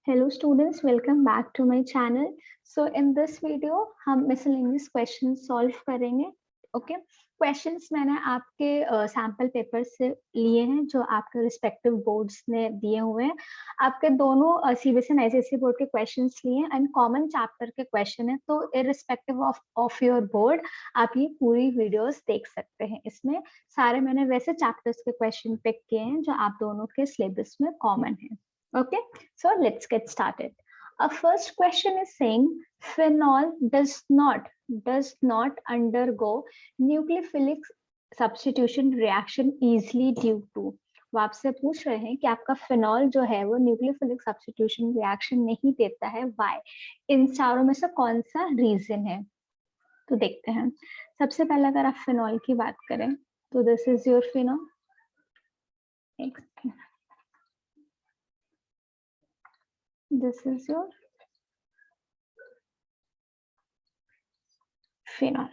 Hello students, welcome back to my channel. So in this video हम miscellaneous questions solve करेंगे. Okay, questions मैंने आपके sample paper से लिए हैं जो आपके respective boards ने दिए हुए हैं. आपके दोनों CBSE and ICSE board के questions लिए हैं and common chapter के question है, तो irrespective of your board आप ये पूरी videos देख सकते हैं. इसमें सारे मैंने वैसे chapters के question pick किए हैं जो आप दोनों के syllabus में common है. Okay, so let's get started. Our first question is saying phenol does not undergo nucleophilic substitution reaction easily due to. वो आपसे पूछ रहे हैं कि आपका फिनॉल जो है वो न्यूक्लियोफिलिक सब्स्टिट्यूशन रिएक्शन नहीं देता है, व्हाई? इन चारों में से कौन सा रीजन है? तो देखते हैं. सबसे पहले अगर आप फिनॉल की बात करें तो this is your phenol. This is your phenol.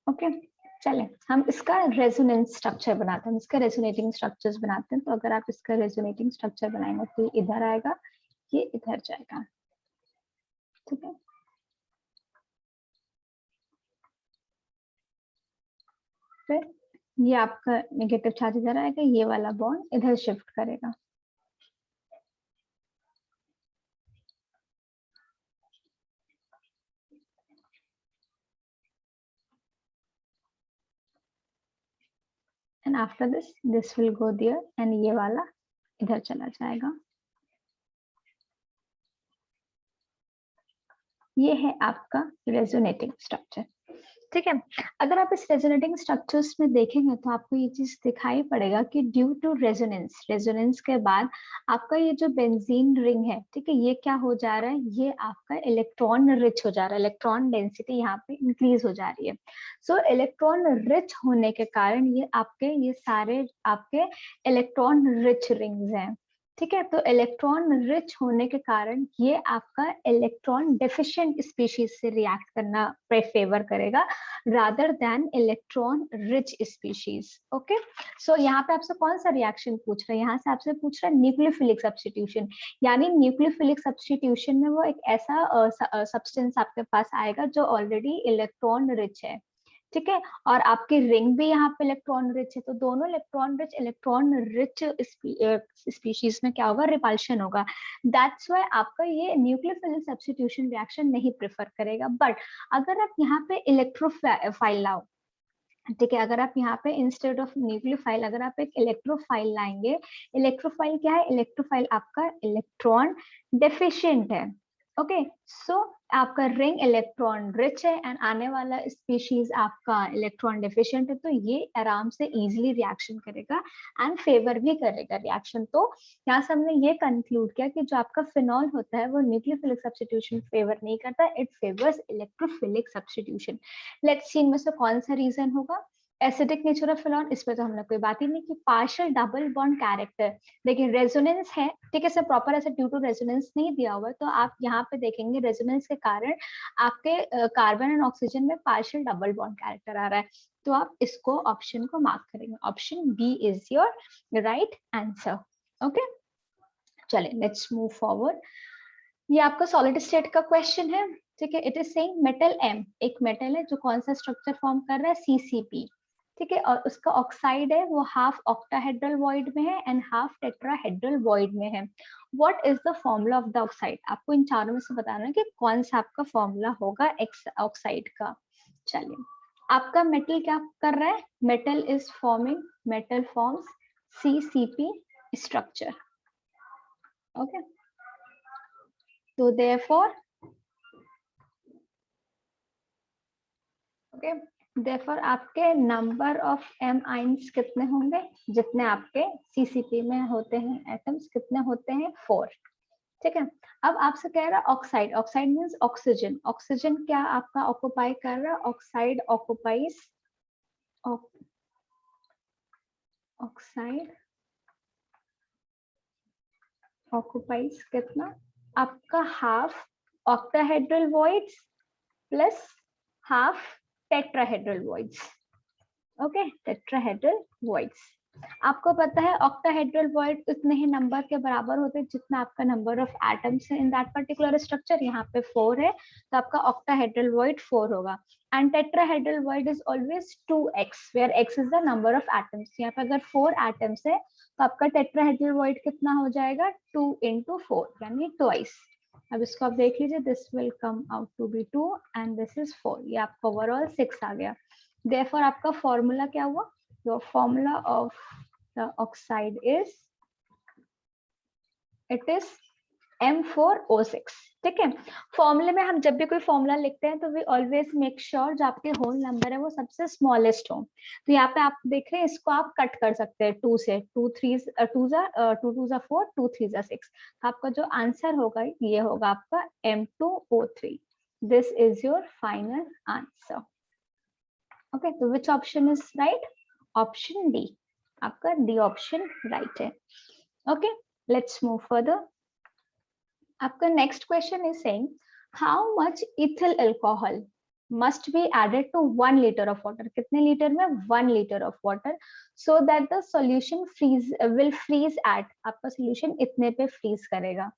Okay, चलें हम इसका रेजोनेंस स्ट्रक्चर बनाते हैं, इसका रेजोनेटिंग स्ट्रक्चर्स बनाते हैं. तो अगर आप इसका रेजोनेटिंग स्ट्रक्चर बनाएंगे तो ये इधर आएगा, ये इधर जाएगा. ठीक है, फिर ये आपका नेगेटिव चार्ज इधर आएगा, ये वाला बॉन्ड इधर शिफ्ट करेगा. And after this will go there and ये वाला इधर चला जाएगा. ये है आपका रेजोनेटिंग स्ट्रक्चर. ठीक है, अगर आप इस रेजोनेटिंग स्ट्रक्चर्स में देखेंगे तो आपको ये चीज दिखाई पड़ेगा कि ड्यू टू रेजोनेंस के बाद आपका ये जो बेंजीन रिंग है, ठीक है, ये क्या हो जा रहा है, ये आपका इलेक्ट्रॉन रिच हो जा रहा है. इलेक्ट्रॉन डेंसिटी यहाँ पे इंक्रीज हो जा रही है. सो इलेक्ट्रॉन रिच होने के कारण ये सारे आपके इलेक्ट्रॉन रिच रिंग्स हैं. ठीक है, तो इलेक्ट्रॉन रिच होने के कारण ये आपका इलेक्ट्रॉन डेफिशिएंट स्पीशीज से रिएक्ट करना फेवर करेगा rather than electron rich species. Okay, so यहाँ पे आपसे कौन सा रिएक्शन पूछ रहा है? यहाँ से आपसे पूछ रहा है न्यूक्लियोफिलिक सब्स्टिट्यूशन. यानी न्यूक्लियोफिलिक सब्स्टिट्यूशन में वो एक ऐसा सब्सटेंस आपके पास आएगा जो ऑलरेडी इलेक्ट्रॉन रिच है. ठीक है, और आपकी रिंग भी यहाँ पे इलेक्ट्रॉन रिच है, तो दोनों इलेक्ट्रॉन रिच स्पीशीज में क्या होगा, रिपल्शन होगा. दैट्स व्हाई आपका ये न्यूक्लियोफिलिक सब्स्टिट्यूशन रिएक्शन नहीं प्रेफर करेगा. बट अगर आप यहाँ पे इलेक्ट्रोफाइल लाओ, ठीक है, अगर आप यहाँ पे इंस्टेड ऑफ न्यूक्लियोफाइल अगर आप एक इलेक्ट्रोफाइल लाएंगे, इलेक्ट्रोफाइल क्या है, इलेक्ट्रोफाइल आपका इलेक्ट्रॉन डेफिशिएंट है. ओके, सो आपका रिंग इलेक्ट्रॉन रिच है एंड आने वाला स्पीशीज आपका इलेक्ट्रॉन डेफिशिएंट है, तो ये आराम से इजीली रिएक्शन करेगा एंड फेवर भी करेगा रिएक्शन. तो यहाँ से हमने ये कंक्लूड किया कि जो आपका फिनॉल होता है वो न्यूक्लियोफिलिक सब्स्टिट्यूशन फेवर नहीं करता, it favours electrophilic substitution. Let's see इनमें से कौन सा रीजन होगा. एसिडिक नेचर ऑफ फिनॉल, इसमें तो हमने कोई बात ही नहीं की. पार्शियल डबल बॉन्ड कैरेक्टर, देखिए रेजोनेंस है, ठीक है, सर प्रॉपर ऐसे ड्यू टू रेजोनेंस नहीं दिया हुआ है, तो आप यहाँ पे देखेंगे रेजोनेंस के कारण आपके कार्बन एंड ऑक्सीजन में पार्शियल डबल बॉन्ड कैरेक्टर आ रहा है. तो आप इसको ऑप्शन को मार्क करेंगे. Option B is your right answer. Okay, चलिए लेट्स मूव फॉरवर्ड. ये आपका सॉलिड स्टेट का क्वेश्चन है. ठीक है, it is saying metal M एक मेटल है जो कौन सा स्ट्रक्चर फॉर्म कर रहा है, सीसीपी. ठीक है, और उसका ऑक्साइड है वो हाफ ऑक्टाहेड्रल वॉइड में है एंड हाफ टेट्राहेड्रल वॉइड में है. What is the formula of the oxide? आपको इन चारों में से बताना है कि कौन सा आपका फॉर्मूला होगा ऑक्साइड का. चलिए, आपका मेटल क्या कर रहा है, metal forms CCP structure. Okay, तो देयरफॉर आपके नंबर ऑफ एम आइंस कितने होंगे, जितने आपके सीसीपी में होते हैं एटम्स कितने होते हैं, 4. ठीक है, अब आपसे कह रहा है oxide. Oxide means oxygen. Oxygen क्या आपका ऑक्युपाई कर रहा है, ऑक्साइड ऑक्युपाइज कितना, आपका half octahedral voids plus half tetrahedral voids. Okay, tetrahedral voids. आपको पता है ऑक्टाहेड्रल वॉइड उतने ही नंबर के बराबर होते हैं जितना आपका नंबर ऑफ एटम्स है इन दैट पर्टिकुलर स्ट्रक्चर। यहाँ पे 4 है तो आपका ऑक्टाहेड्रल वॉइड 4 होगा। And tetrahedral void is always 2x where x is the number of atoms. यहाँ पे अगर 4 एटम्स है तो आपका टेट्राहेड्रल वॉइड कितना हो जाएगा 2 into 4 यानी ट्वाइस। अब इसको आप देख लीजिए, this will come out to be 2 and this is 4। ये आपका ओवरऑल 6 आ गया। देयरफॉर आपका फॉर्मूला क्या हुआ? Your formula of the oxide is it is M4O6। ठीक है, फॉर्मूले में हम जब भी कोई फॉर्मूला लिखते हैं तो वी ऑलवेज मेक श्योर जो आपके होल नंबर है वो सबसे स्मॉलेस्ट हो। तो यहाँ पे आप देख रहे हैं, इसको आप कट कर सकते हैं 2 से, 2 3 2 जा 2 जा 4 2 3 जा 6। तो आपका जो आंसर होगा ये होगा आपका M2O3। This is your final answer. Okay, तो which option is right? Option D, आपका डी ऑप्शन राइट है। Okay, let's move further. आपका next question is saying how much ethyl alcohol must be added to 1 liter of water। कितने litre में? 1 liter of water so that the solution will freeze at, आपका solution इतने पे freeze करेगा।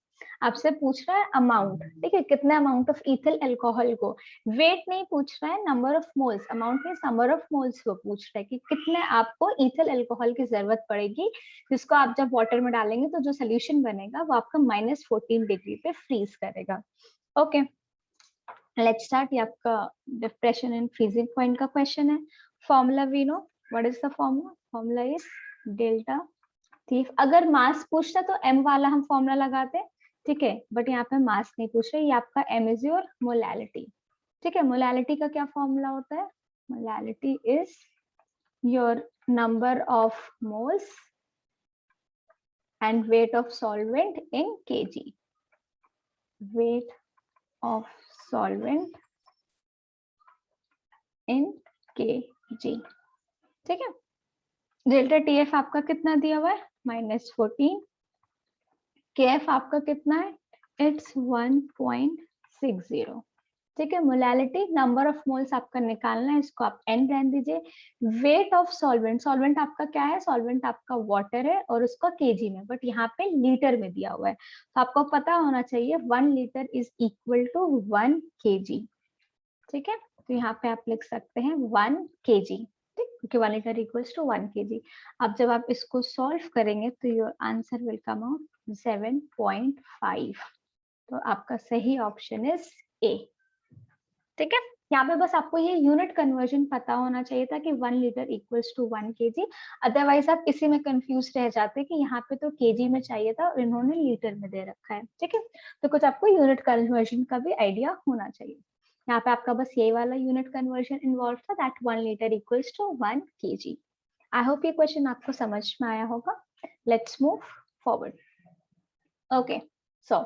आपसे पूछ रहा है अमाउंट, ठीक है, कितने अमाउंट ऑफ इथिल अल्कोहल को, वेट नहीं पूछ रहा है, number of moles. Amount means number of moles वो पूछ रहा है कि कितने आपको इथिल अल्कोहल की जरूरत पड़ेगी जिसको आप जब वाटर में डालेंगे तो जो सोल्यूशन बनेगा वो आपका -14 डिग्री पे फ्रीज करेगा। Okay, let's start. ये आपका डिप्रेशन एंड फ्रीजिंग पॉइंट का क्वेश्चन है। Formula we know, what is the formula? Formula is delta T. अगर मास पूछता तो m वाला हम फॉर्मूला लगाते, ठीक है, बट यहाँ पे मास नहीं पूछ रहे। ये आपका m इज योर मोलैलिटी। ठीक है, मोलैलिटी का क्या फॉर्मूला होता है? Molality is your number of moles and weight of solvent in kg। Weight of solvent in kg। ठीक है, डेल्टा TF आपका कितना दिया हुआ है? -14। KF आपका कितना है? इट्स 1.60। ठीक है, मोलैलिटी नंबर ऑफ मोल्स आपका निकालना है, इसको आप n रहने दीजिए। वेट ऑफ सॉल्वेंट, सॉल्वेंट आपका क्या है? सॉल्वेंट आपका वाटर है और उसका kg में, बट यहाँ पे लीटर में दिया हुआ है तो आपको पता होना चाहिए 1 litre is equal to 1 kg। ठीक है, तो यहाँ पे आप लिख सकते हैं 1 kg, ठीक, क्योंकि 1 लीटर इक्वल्स टू 1 kg। अब जब आप इसको सॉल्व करेंगे तो your answer will come out 7.5। तो आपका सही ऑप्शन इज ए। ठीक है, यहाँ पे बस आपको ये यूनिट कन्वर्जन पता होना चाहिए था कि 1 litre equals to 1 kg। Otherwise आप इसी में कंफ्यूज रह जाते कि यहाँ पे तो kg में चाहिए था और इन्होंने लीटर में दे रखा है। ठीक है, तो कुछ आपको यूनिट कन्वर्जन का भी आइडिया होना चाहिए। यहाँ पे आपका बस ये वाला यूनिट कन्वर्जन इन्वॉल्व था, that 1 litre equals to 1 kg। I hope ये क्वेश्चन आपको समझ में आया होगा। Let's move forward. Okay, so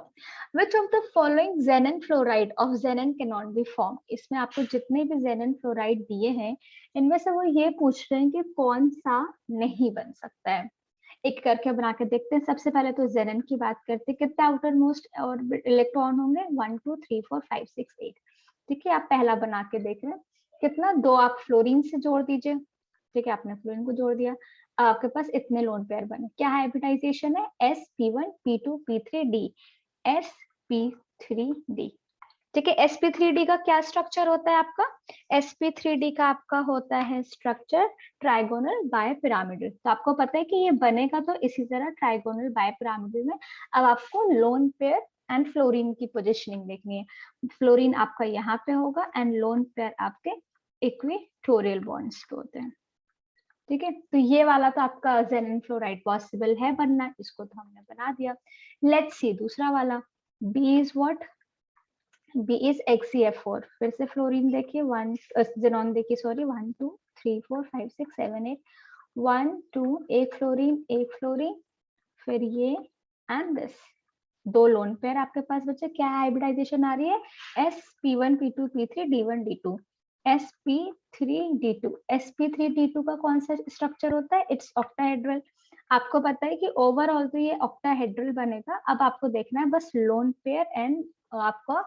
which of the following xenon fluoride of xenon cannot be formed? इसमें आपको जितने भी xenon fluoride दिए हैं इनमें से वो ये पूछ रहे हैं कि कौन सा नहीं बन सकता है। एक करके बना के देखते हैं। सबसे पहले तो xenon की बात करते हैं, कितने आउटर मोस्ट और इलेक्ट्रॉन होंगे? 1 2 3 4 5 6 8। ठीक है, आप पहला बना के देख रहे हैं, कितना? 2 आप फ्लोरीन से जोड़ दीजिए। ठीक है, आपने फ्लोरीन को जोड़ दिया, आपके पास इतने लोन पेयर बने। क्या हाइब्रिडाइजेशन है? sp1 p2 p3 d, sp3d। ठीक है, sp3d का क्या स्ट्रक्चर होता है आपका? sp3d का आपका होता है स्ट्रक्चर ट्राइगोनल बाय पिरामिडल। तो आपको पता है कि ये बनेगा तो इसी तरह ट्राइगोनल बाय पिरामिडल में। अब आपको लोन पेयर एंड फ्लोरीन की पोजिशनिंग देखनी है। फ्लोरीन आपका यहाँ पे होगा एंड लोन पेयर आपके इक्वेटोरियल बॉन्ड्स पे होते हैं। ठीक है, तो ये वाला तो आपका xenon fluoride पॉसिबल है बनना, इसको तो हमने बना दिया। लेट्स सी दूसरा वाला, B is what? B is XeF4। फिर से फ्लोरीन देखिए, xenon देखिए, सॉरी, 1 2 3 4 5 6 7 8 1 2 एक फ्लोरीन, फिर ये एंड दिस, 2 लोन पेयर आपके पास बचे। क्या हाइब्रिडाइजेशन आ रही है? sp1 p2 p3 d1 d2, sp3d2। sp3d2 का कौन सा स्ट्रक्चर होता है? It's octahedral. आपको पता है कि ओवरऑल तो ये ऑक्टाहेड्रल बनेगा। अब आपको देखना है बस लोन पेयर एंड आपको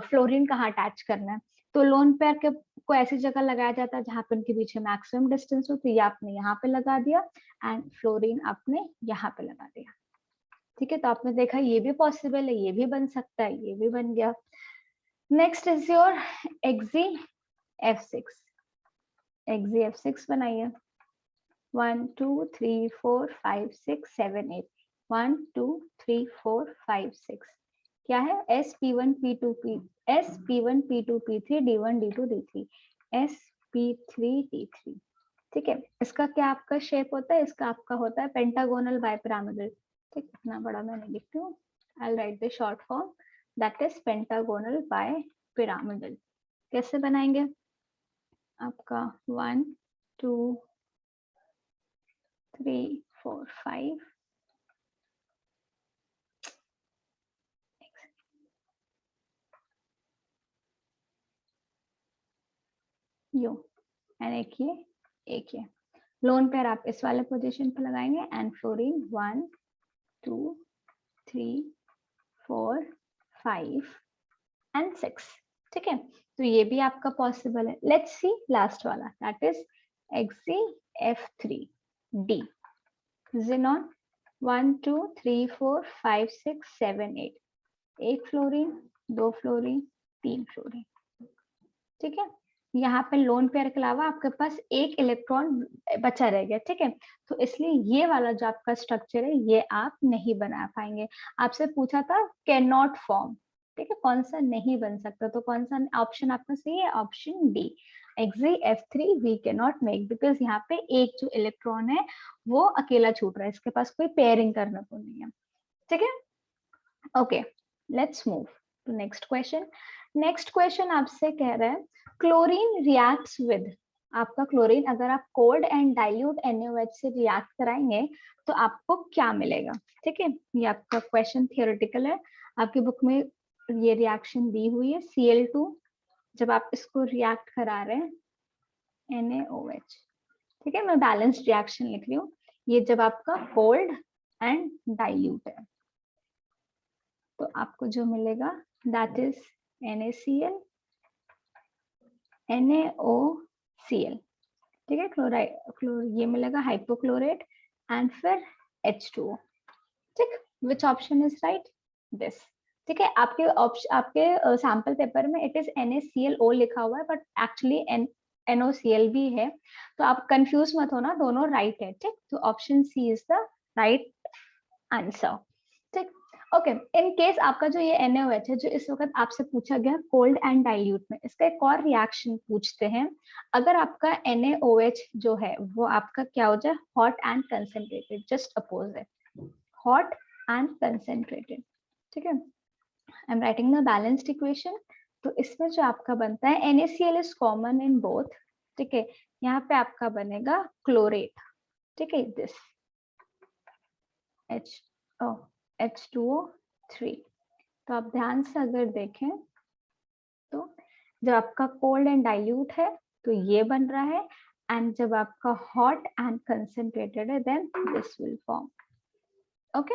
फ्लोरीन कहाँ अटैच करना है। तो लोन पेयर के को ऐसी जगह लगाया जाता है जहाँ पे उनके बीच में मैक्सिमम डिस्टेंस हो, तो ये आपने यहाँ पे लगा दिया एंड फ्लोरीन आपने यहाँ पे लगा दिया। ठीक है, तो आपने देखा ये भी पॉसिबल है, ये भी बन सकता है, ये भी बन गया। Next is your Xf6। Xf6 बनाइए। 1 2 3 4 5 6 7 8 1 2 3 4 5 6 क्या है? sp1 p2 p sp1 p2 p3 d1 d2 d3 sp3 d3। ठीक है, इसका क्या आपका शेप होता है? इसका आपका होता है पेंटागोनल बाइपिरामिडल। ठीक, इतना बड़ा मैं नहीं लिखती हूँ, I write the short form, that is pentagonal bipyramidal. कैसे बनाएंगे? आपका 1 2 3 4 5 यू एंड एक ये लोन पेयर आप इस वाले पोजीशन पे लगाएंगे एंड फ्लोरीन 1 2 3 4 5 एंड 6। ठीक है, तो ये भी आपका पॉसिबल है। लेट्स सी लास्ट वाला, दैट इज XeF3D। Xenon 1 2 3 4 5 6 7 8 एक फ्लोरीन, 2 फ्लोरीन, 3 फ्लोरीन। ठीक है, यहाँ पे लोन पेयर के अलावा आपके पास एक इलेक्ट्रॉन बचा रह गया। ठीक है, तो इसलिए ये वाला जो आपका स्ट्रक्चर है ये आप नहीं बना पाएंगे। आपसे पूछा था कैन नॉट फॉर्म। ठीक है, कौन सा नहीं बन सकता? तो कौन सा ऑप्शन आपका सही है? Option D, XeF3 we can not make, because यहाँ पे एक जो इलेक्ट्रॉन है वो अकेला छूट रहा है, इसके पास कोई पेयरिंग करने को नहीं है। ठीक है, okay, let's move to next question. Next question आपसे कह रहा है क्लोरीन रिएक्ट्स विद, आपका क्लोरीन अगर आप कोल्ड एंड डाइल्यूट NaOH से रिएक्ट कराएंगे तो आपको क्या मिलेगा? ठीक है, ये आपका क्वेश्चन थियोरेटिकल है, आपकी बुक में ये रिएक्शन दी हुई है। Cl2 जब आप इसको रिएक्ट करा रहे हैं NaOH, ठीक है, मैं बैलेंस्ड रिएक्शन लिख रही हूँ, ये जब आपका कोल्ड एंड डाइल्यूट है तो आपको जो मिलेगा दैट इज NaCl NaOCl। ठीक है, क्लोराइड ये मिलेगा हाइपोक्लोरेट एंड फिर H2O। ठीक, विच ऑप्शन इज राइट? दिस। ठीक है, आपके सैंपल पेपर में इट इज NaClO लिखा हुआ है बट एक्चुअली NOCl भी है, तो आप कंफ्यूज मत होना, दोनों राइट है। ठीक, तो option C is the right answer. ठीक, ओके, इन केस आपका जो ये NaOH है जो इस वक्त आपसे पूछा गया कोल्ड एंड डाइल्यूट में, इसका एक और रिएक्शन पूछते हैं। अगर आपका NaOH जो है वो आपका क्या हो जाए? Hot and concentrated, just opposite, hot and concentrated. ठीक है, I am writing the balanced equation. तो इसमें जो आपका बनता है NaCl is common in both. ठीक है, यहाँ पे आपका बनेगा क्लोरेट। ठीक है, दिस H2O3। तो आप ध्यान से अगर देखें तो जब आपका कोल्ड एंड डाइल्यूट है तो ये बन रहा है, एंड जब आपका हॉट एंड कंसेंट्रेटेड है then this will form. Okay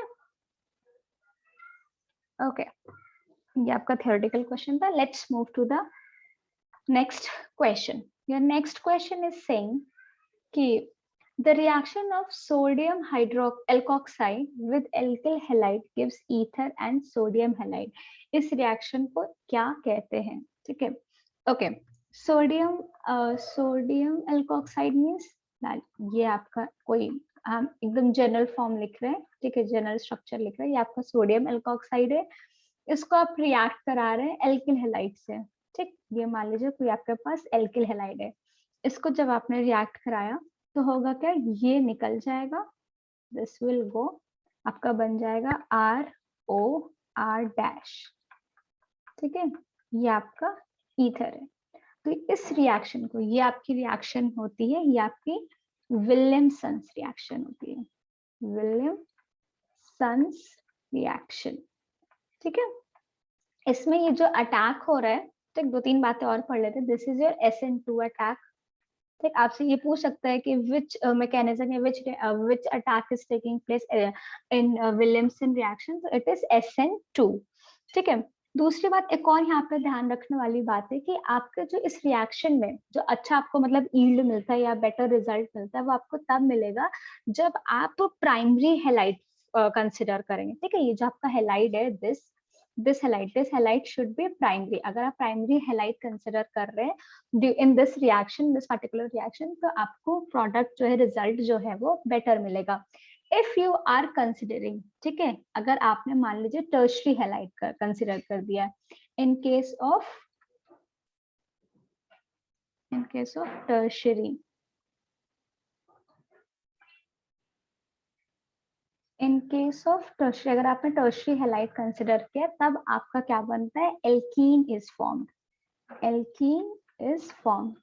okay, ये आपका थियोरेटिकल क्वेश्चन था। Let's move to the next question. Your next question is saying कि the reaction of sodium alkoxide with alkyl halide gives ether and sodium halide। इस reaction को क्या कहते हैं? ठीक है, ओके, सोडियम एल्कोक्साइड मीन्स, ये आपका कोई हम एकदम जनरल फॉर्म लिख रहे हैं। ठीक है, जनरल स्ट्रक्चर लिख रहे हैं, ये आपका सोडियम एल्कोक्साइड है, इसको आप रिएक्ट करा रहे हैं एल्किल हैलाइड से। ठीक, ये मान लीजिए कोई आपके पास एल्किल हैलाइड है, इसको जब आपने रिएक्ट कराया तो होगा क्या? ये निकल जाएगा, दिस विल गो, आपका बन जाएगा ROR डैश। ठीक है, ये आपका ईथर है। तो इस रिएक्शन को, ये आपकी रिएक्शन होती है, ये आपकी विलियमसन्स रिएक्शन होती है, विलियमसन्स रिएक्शन। ठीक है, इसमें ये जो अटैक हो रहा है, ठीक, दो तीन बातें और पढ़ लेते हैं। This is your SN2 attack. ठीक, आपसे ये पूछ सकता है कि विच मैकेनिज्म या विच attack is taking place in Williamson reaction, तो इट इज SN2। ठीक है, दूसरी बात एक और यहाँ पे ध्यान रखने वाली बात है कि आपके जो इस रिएक्शन में जो अच्छा आपको मतलब यील्ड मिलता है या बेटर रिजल्ट मिलता है वो आपको तब मिलेगा जब आप प्राइमरी हेलाइट कंसिडर करेंगे। ठीक है, ये जो आपका हेलाइड है this halide should be primary. अगर आप प्राइमरी हेलाइट कंसिडर कर रहे हैं in this reaction, this particular reaction, तो आपको प्रोडक्ट जो है रिजल्ट जो है वो बेटर मिलेगा। इफ यू आर कंसिडरिंग, ठीक है, अगर आपने मान लीजिए टर्शरी हेलाइट कंसिडर कर दिया in case of tertiary, in case of tertiary अगर आपने टर्शरी हेलाइट कंसिडर किया तब आपका क्या बनता है, alkene is formed, alkene is formed.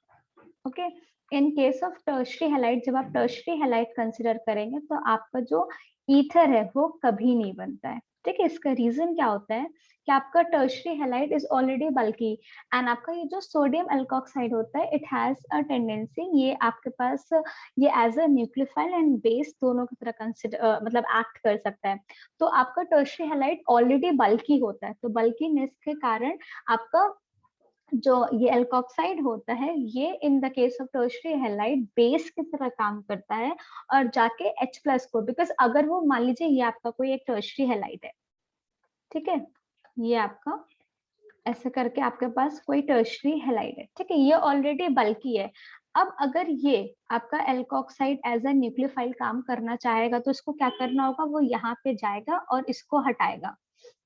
Okay, in case of tertiary halide जब आप टर्शरी हेलाइट कंसिडर करेंगे तो आपका जो ईथर है वो कभी नहीं बनता है। ठीक है, इसका रीजन क्या होता है कि आपका tertiary halide is already bulky and आपका ये जो सोडियम एल्कोक्साइड होता है इट हैज अ टेंडेंसी, ये आपके पास ये as a nucleophile and base दोनों की तरह कंसिडर मतलब एक्ट कर सकता है। तो आपका टर्शरी हेलाइट ऑलरेडी बल्की होता है, तो बल्कीनेस के कारण आपका जो ये एल्कोक्साइड होता है ये in the case of tertiary halide base की तरह काम करता है और जाके H प्लस को, बिकॉज अगर वो मान लीजिए ये आपका कोई एक टर्शरी हेलाइट है, ठीक है, ये आपका ऐसे करके आपके पास कोई टर्शरी हेलाइट है, ठीक है, ये ऑलरेडी बल्की है। अब अगर ये आपका एल्कोक्साइड एज अ न्यूक्लियोफाइल काम करना चाहेगा तो इसको क्या करना होगा, वो यहाँ पे जाएगा और इसको हटाएगा।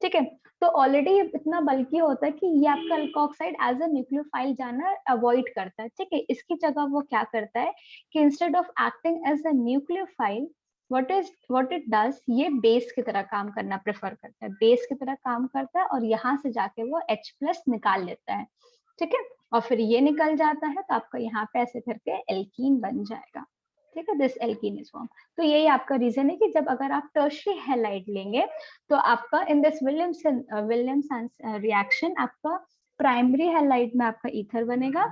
ठीक है, तो ऑलरेडी इतना बल्कि होता है कि ये आपका अल्कोक्साइड एज अ न्यूक्लियोफाइल जाना अवॉइड करता है। ठीक है, इसकी जगह वो क्या करता है कि instead of acting as a nucleophile what it does, ये बेस की तरह काम करना प्रेफर करता है, बेस की तरह काम करता है और यहाँ से जाके वो H प्लस निकाल लेता है। ठीक है, और फिर ये निकल जाता है तो आपका यहाँ पे ऐसे करके एल्कीन बन जाएगा। ठीक है, दिस एल्कीन इज फॉर्म। तो यही आपका रीजन है कि जब अगर आप टर्शरी हेलाइड लेंगे तो आपका इन दिस विलियमसन रिएक्शन आपका प्राइमरी हेलाइड में आपका ईथर बनेगा,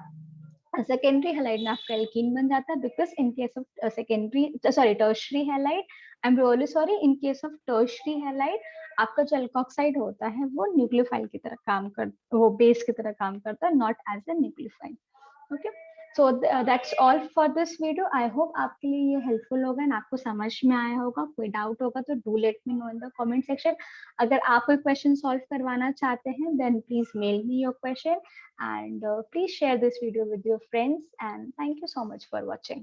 सेकेंडरी हेलाइड में आपका एल्कीन बन जाता है, because in case of tertiary halide, I am really sorry, in case of tertiary halide आपका जो एल्कोक्साइड होता है वो न्यूक्लियोफाइल की तरह काम कर, वो बेस की तरह काम करता है, not as a nucleophile. Okay, so that's all for this video. I hope आपके लिए ये हेल्पफुल होगा एंड आपको समझ में आया होगा। कोई डाउट होगा तो do let me know in the comment section. अगर आप कोई क्वेश्चन सॉल्व करवाना चाहते हैं then please mail me your question and please share this video with your friends and thank you so much for watching.